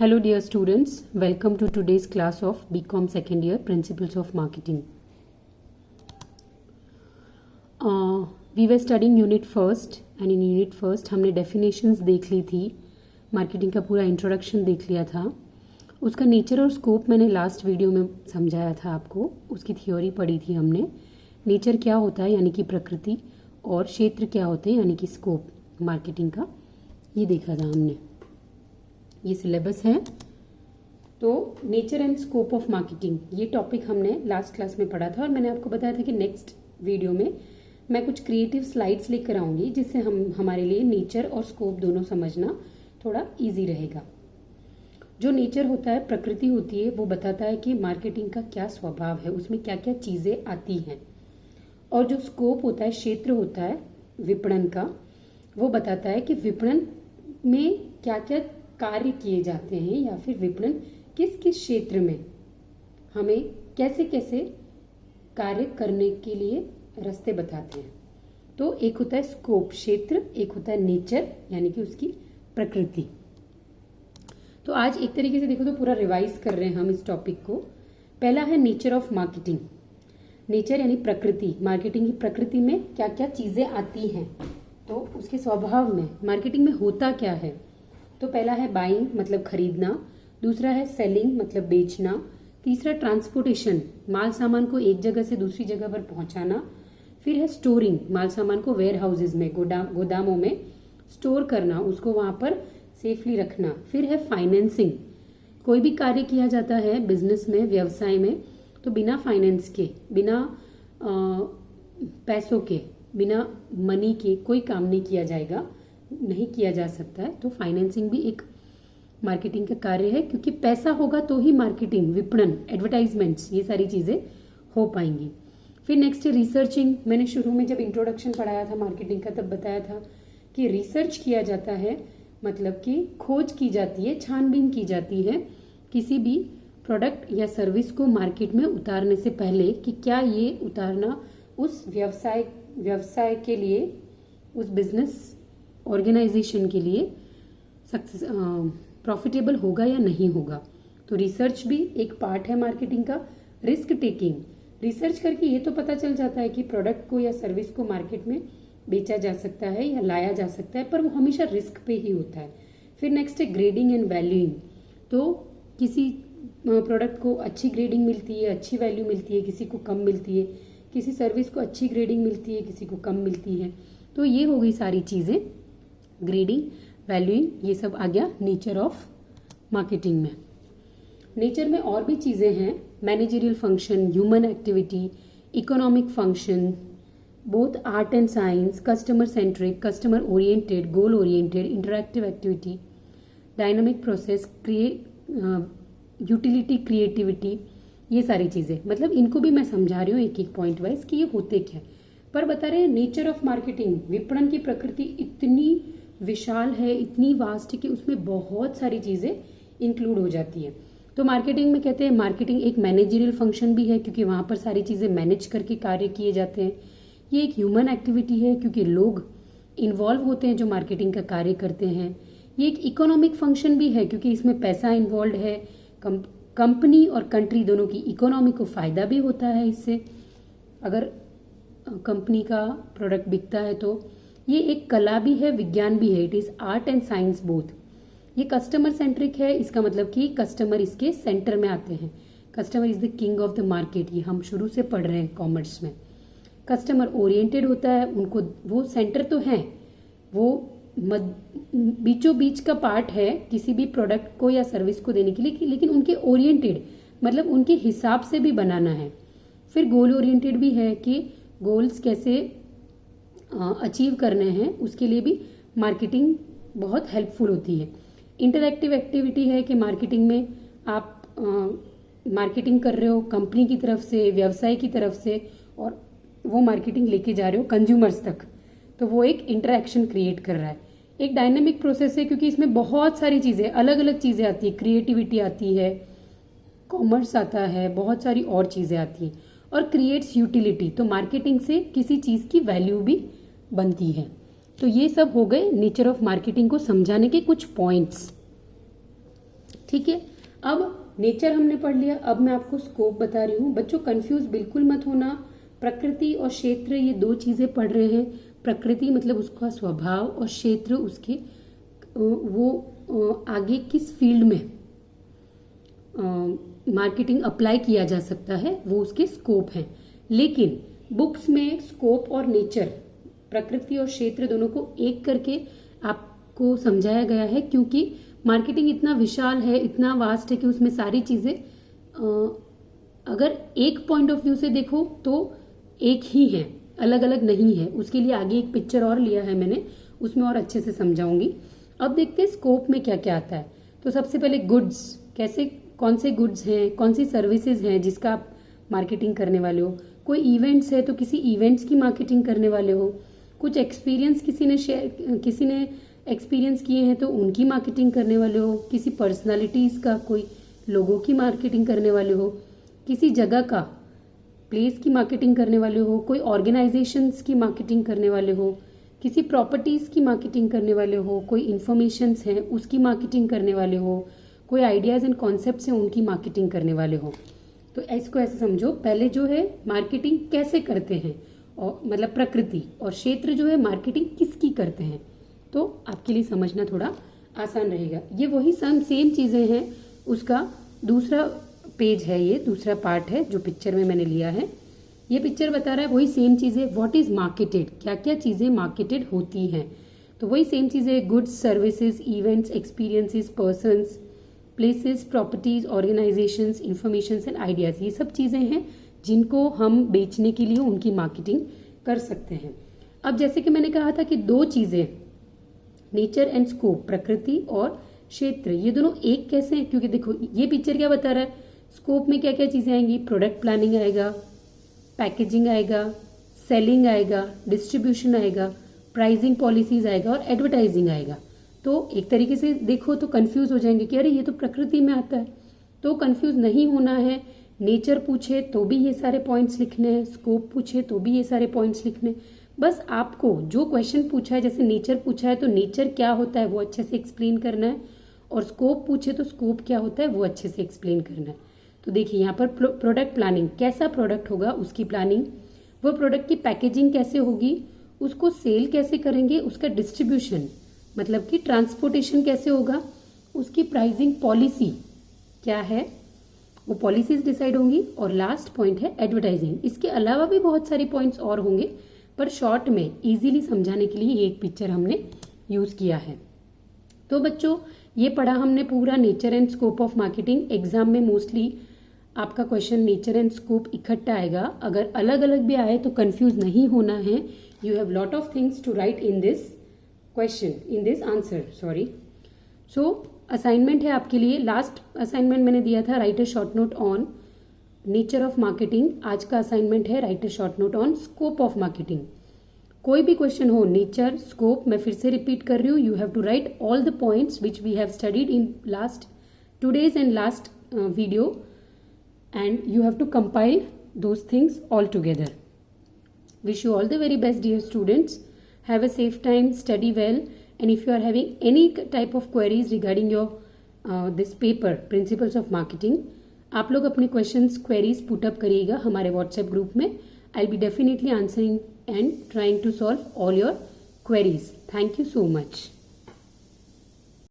Hello dear students, welcome to today's class of BCom second year Principles of Marketing. We were studying unit first and in unit first हमने definitions देख ली थी, marketing का पूरा introduction देख लिया था, उसका नेचर और स्कोप मैंने लास्ट वीडियो में समझाया था आपको, उसकी थ्योरी पढ़ी थी हमने। नेचर क्या होता है यानी कि प्रकृति और क्षेत्र क्या होते हैं यानी कि स्कोप मार्केटिंग का, ये देखा था हमने। ये सिलेबस है। तो nature and scope of marketing ये टॉपिक हमने लास्ट क्लास में पढ़ा था और मैंने आपको बताया था कि नेक्स्ट वीडियो में मैं कुछ क्रिएटिव स्लाइड्स लेकर आऊँगी जिससे हमारे लिए नेचर और स्कोप दोनों समझना थोड़ा इजी रहेगा। जो नेचर होता है, प्रकृति होती है, वो बताता है कि मार्केटिंग का क्या स्वभाव है, उसमें क्या क्या चीज़ें आती हैं। और जो स्कोप होता है, क्षेत्र होता है विपणन का, वो बताता है कि विपणन में क्या क्या कार्य किए जाते हैं या फिर विपणन किस किस क्षेत्र में हमें कैसे कैसे कार्य करने के लिए रास्ते बताते हैं। तो एक होता है स्कोप क्षेत्र, एक होता है नेचर यानी कि उसकी प्रकृति। तो आज एक तरीके से देखो तो पूरा रिवाइज कर रहे हैं हम इस टॉपिक को। पहला है नेचर ऑफ मार्केटिंग। नेचर यानी प्रकृति, मार्केटिंग की प्रकृति में क्या क्या चीजें आती हैं, तो उसके स्वभाव में मार्केटिंग में होता क्या है। तो पहला है बाइंग मतलब खरीदना, दूसरा है सेलिंग मतलब बेचना, तीसरा ट्रांसपोर्टेशन माल सामान को एक जगह से दूसरी जगह पर पहुंचाना, फिर है स्टोरिंग माल सामान को वेयर हाउसेज में गोदामों में स्टोर करना, उसको वहां पर सेफली रखना, फिर है फाइनेंसिंग। कोई भी कार्य किया जाता है बिजनेस में, व्यवसाय में, तो बिना फाइनेंस के, बिना पैसों के, बिना मनी के कोई काम नहीं किया जाएगा, नहीं किया जा सकता है। तो फाइनेंसिंग भी एक मार्केटिंग का कार्य है, क्योंकि पैसा होगा तो ही मार्केटिंग, विपणन, एडवर्टाइजमेंट्स, ये सारी चीजें हो पाएंगी। फिर नेक्स्ट है रिसर्चिंग। मैंने शुरू में जब इंट्रोडक्शन पढ़ाया था मार्केटिंग का तब बताया था कि रिसर्च किया जाता है, मतलब कि खोज की जाती है, छानबीन की जाती है किसी भी प्रोडक्ट या सर्विस को मार्केट में उतारने से पहले कि क्या ये उतारना उस व्यवसाय के लिए, उस बिजनेस ऑर्गेनाइजेशन के लिए सक्सेस प्रॉफिटेबल होगा या नहीं होगा। तो रिसर्च भी एक पार्ट है मार्केटिंग का। रिस्क टेकिंग, रिसर्च करके ये तो पता चल जाता है कि प्रोडक्ट को या सर्विस को मार्केट में बेचा जा सकता है या लाया जा सकता है, पर वो हमेशा रिस्क पे ही होता है। फिर नेक्स्ट है ग्रेडिंग एंड वैल्यूइंग। तो किसी प्रोडक्ट को अच्छी ग्रेडिंग मिलती है, अच्छी वैल्यू मिलती है, किसी को कम मिलती है, किसी सर्विस को अच्छी ग्रेडिंग मिलती है, किसी को कम मिलती है। तो ये हो गई सारी चीज़ें, ग्रेडिंग, वैल्यूइंग, ये सब आ गया नेचर ऑफ मार्केटिंग में। नेचर में और भी चीज़ें हैं, managerial function, human activity, economic function, both art and science, customer centric, customer oriented, goal oriented, interactive activity, dynamic process, utility, creativity, ये सारी चीज़ें। मतलब इनको भी मैं समझा रही हूँ एक एक पॉइंट वाइज कि ये होते क्या, पर बता रहे हैं नेचर ऑफ मार्केटिंग। विपणन की प्रकृति इतनी विशाल है, इतनी वास्ट है कि उसमें बहुत सारी चीज़ें इंक्लूड हो जाती है। तो मार्केटिंग में कहते हैं मार्केटिंग एक मैनेजरियल फंक्शन भी है, क्योंकि वहाँ पर सारी चीज़ें मैनेज करके कार्य किए जाते हैं। ये एक ह्यूमन एक्टिविटी है, क्योंकि लोग इन्वॉल्व होते हैं जो मार्केटिंग का कार्य करते हैं। ये एक इकोनॉमिक फंक्शन भी है, क्योंकि इसमें पैसा इन्वॉल्व है, कंपनी और कंट्री दोनों की इकोनॉमी को फ़ायदा भी होता है इससे, अगर कंपनी का प्रोडक्ट बिकता है। तो ये एक कला भी है, विज्ञान भी है, it is art and science both. ये कस्टमर सेंट्रिक है, इसका मतलब कि कस्टमर इसके सेंटर में आते हैं। Customer is the king of the market, ये हम शुरू से पढ़ रहे हैं कॉमर्स में। कस्टमर ओरिएंटेड होता है, उनको वो सेंटर तो हैं, वो बीचों बीच का पार्ट है किसी भी प्रोडक्ट को या सर्विस को देने के लिए, लेकिन उनके ओरिएंटेड मतलब उनके हिसाब से भी बनाना है। फिर गोल ओरिएंटेड भी है कि गोल्स कैसे अचीव करने हैं, उसके लिए भी मार्केटिंग बहुत हेल्पफुल होती है। इंटरैक्टिव एक्टिविटी है कि मार्केटिंग में आप मार्केटिंग कर रहे हो कंपनी की तरफ से, व्यवसाय की तरफ से, और वो मार्केटिंग लेके जा रहे हो कंज्यूमर्स तक, तो वो एक इंटरैक्शन क्रिएट कर रहा है। एक डायनेमिक प्रोसेस है, क्योंकि इसमें बहुत सारी चीज़ें, अलग अलग चीज़ें आती है, क्रिएटिविटी आती है, कॉमर्स आता है, बहुत सारी और चीज़ें आती हैं। और क्रिएट्स यूटिलिटी, तो मार्केटिंग से किसी चीज़ की वैल्यू भी बनती है। तो ये सब हो गए नेचर ऑफ मार्केटिंग को समझाने के कुछ पॉइंट्स। ठीक है, अब नेचर हमने पढ़ लिया, अब मैं आपको स्कोप बता रही हूँ। बच्चों कंफ्यूज बिल्कुल मत होना, प्रकृति और क्षेत्र ये दो चीजें पढ़ रहे हैं। प्रकृति मतलब उसका स्वभाव और क्षेत्र उसके वो आगे किस फील्ड में मार्केटिंग अप्लाई किया जा सकता है, वो उसके स्कोप हैं। लेकिन बुक्स में स्कोप और नेचर, प्रकृति और क्षेत्र दोनों को एक करके आपको समझाया गया है, क्योंकि मार्केटिंग इतना विशाल है, इतना वास्ट है कि उसमें सारी चीजें अगर एक पॉइंट ऑफ व्यू से देखो तो एक ही है, अलग अलग नहीं है। उसके लिए आगे एक पिक्चर और लिया है मैंने, उसमें और अच्छे से समझाऊंगी। अब देखते हैं स्कोप में क्या क्या आता है। तो सबसे पहले गुड्स, कैसे, कौन से गुड्स हैं, कौन सी सर्विसेज हैं जिसका आप मार्केटिंग करने वाले हो। कोई इवेंट्स है तो किसी इवेंट्स की मार्केटिंग करने वाले हो। कुछ एक्सपीरियंस किसी ने एक्सपीरियंस किए हैं तो उनकी मार्केटिंग करने वाले हो। किसी पर्सनालिटीज का, कोई लोगों की मार्केटिंग करने वाले हो। किसी जगह का, प्लेस की मार्केटिंग करने वाले हो। कोई ऑर्गेनाइजेशंस की मार्केटिंग करने वाले हो। किसी प्रॉपर्टीज की मार्केटिंग करने वाले हो। कोई इन्फॉर्मेशंस हैं उसकी मार्केटिंग करने वाले हो। कोई आइडियाज एंड कॉन्सेप्ट्स हैं उनकी मार्केटिंग करने वाले हो। तो इसको ऐसे समझो, पहले जो है मार्केटिंग कैसे करते हैं, और मतलब प्रकृति, और क्षेत्र जो है मार्केटिंग किसकी करते हैं। तो आपके लिए समझना थोड़ा आसान रहेगा। ये वही सेम चीजें हैं, उसका दूसरा पेज है, ये दूसरा पार्ट है जो पिक्चर में मैंने लिया है। ये पिक्चर बता रहा है वही सेम चीजें, व्हाट इज मार्केटेड, क्या क्या चीजें मार्केटेड होती हैं। तो वही सेम चीजें, goods, services, events, experiences, persons, places, properties, organisations, informations and ideas, ये सब चीजें हैं जिनको हम बेचने के लिए उनकी मार्केटिंग कर सकते हैं। अब जैसे कि मैंने कहा था कि दो चीजें, नेचर एंड स्कोप, प्रकृति और क्षेत्र, ये दोनों एक कैसे हैं, क्योंकि देखो ये पिक्चर क्या बता रहा है, स्कोप में क्या क्या चीजें आएंगी, प्रोडक्ट प्लानिंग आएगा, पैकेजिंग आएगा, सेलिंग आएगा, डिस्ट्रीब्यूशन आएगा, प्राइसिंग पॉलिसीज आएगा और एडवर्टाइजिंग आएगा। तो एक तरीके से देखो तो कंफ्यूज हो जाएंगे कि अरे ये तो प्रकृति में आता है। तो कंफ्यूज नहीं होना है, नेचर पूछे तो भी ये सारे पॉइंट्स लिखने हैं, स्कोप पूछे तो भी ये सारे पॉइंट्स लिखने। बस आपको जो क्वेश्चन पूछा है, जैसे नेचर पूछा है तो नेचर क्या होता है वो अच्छे से एक्सप्लेन करना है, और स्कोप पूछे तो स्कोप क्या होता है वो अच्छे से एक्सप्लेन करना है। तो देखिए यहाँ पर प्रोडक्ट प्लानिंग, कैसा प्रोडक्ट होगा उसकी प्लानिंग, वो प्रोडक्ट की पैकेजिंग कैसे होगी, उसको सेल कैसे करेंगे, उसका डिस्ट्रीब्यूशन मतलब कि ट्रांसपोर्टेशन कैसे होगा, उसकी प्राइसिंग पॉलिसी क्या है, वो पॉलिसीज डिसाइड होंगी, और लास्ट पॉइंट है एडवर्टाइजिंग। इसके अलावा भी बहुत सारे पॉइंट्स और होंगे, पर शॉर्ट में इजीली समझाने के लिए एक पिक्चर हमने यूज किया है। तो बच्चों ये पढ़ा हमने पूरा nature and scope of marketing. Exam में मोस्टली आपका क्वेश्चन नेचर एंड स्कोप इकट्ठा आएगा, अगर अलग अलग भी आए तो कंफ्यूज नहीं होना है। You have lot of things to write in this question, in this answer, sorry. So assignment है आपके लिए, लास्ट असाइनमेंट मैंने दिया था write a short note on nature of marketing. आज का असाइनमेंट है write a short note on scope of marketing. कोई भी क्वेश्चन हो, नेचर, स्कोप, मैं फिर से रिपीट कर रही हूँ, you have to write all the points which we have studied in last two days and last video, and you have to compile those things all together. Wish you all the very best, dear students. Have a safe time, study well, and if you are having any type of queries regarding your this paper, Principles of Marketing, आप लोग अपने questions, queries put up करिएगा हमारे WhatsApp group में. I'll be definitely answering and trying to solve all your queries. Thank you so much.